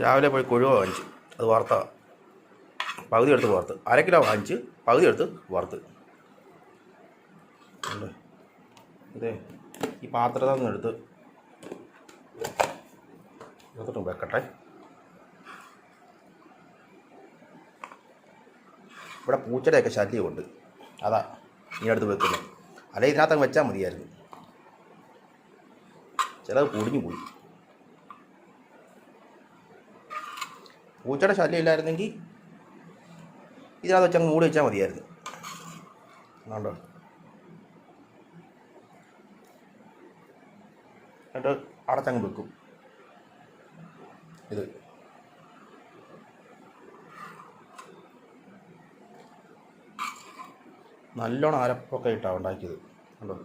രാവിലെ പോയി കൊഴുവ വാങ്ങിച്ചു, അത് വറുത്ത പകുതി എടുത്ത് വറുത്ത്, 1/2 കിലോ വാങ്ങിച്ച് പകുതി എടുത്ത് വറുത്ത്. ഇതേ ഈ പാത്രത്തിൽ നിന്ന് എടുത്ത് വെക്കട്ടെ. ഇവിടെ പൂച്ചയുടെയൊക്കെ ശല്യമുണ്ട്, അതാ ഈ അടുത്ത് വെക്കുന്നത്. അല്ലെങ്കിൽ ഇതിനകത്തങ്ങ് വെച്ചാൽ മതിയായിരുന്നു. ചിലത് പൊടിഞ്ഞു പോയി. പൂച്ചയുടെ ശല്യം ഇല്ലായിരുന്നെങ്കിൽ ഇതിനകത്ത് വെച്ചങ്ങ് മൂടി വെച്ചാൽ മതിയായിരുന്നു. കണ്ടോ, എന്നിട്ട് അടച്ചങ്ങ് വെക്കും. ഇത് നല്ലോണം അരപ്പൊക്കെ ഇട്ടാണ് ഉണ്ടാക്കിയത്. കണ്ടോ.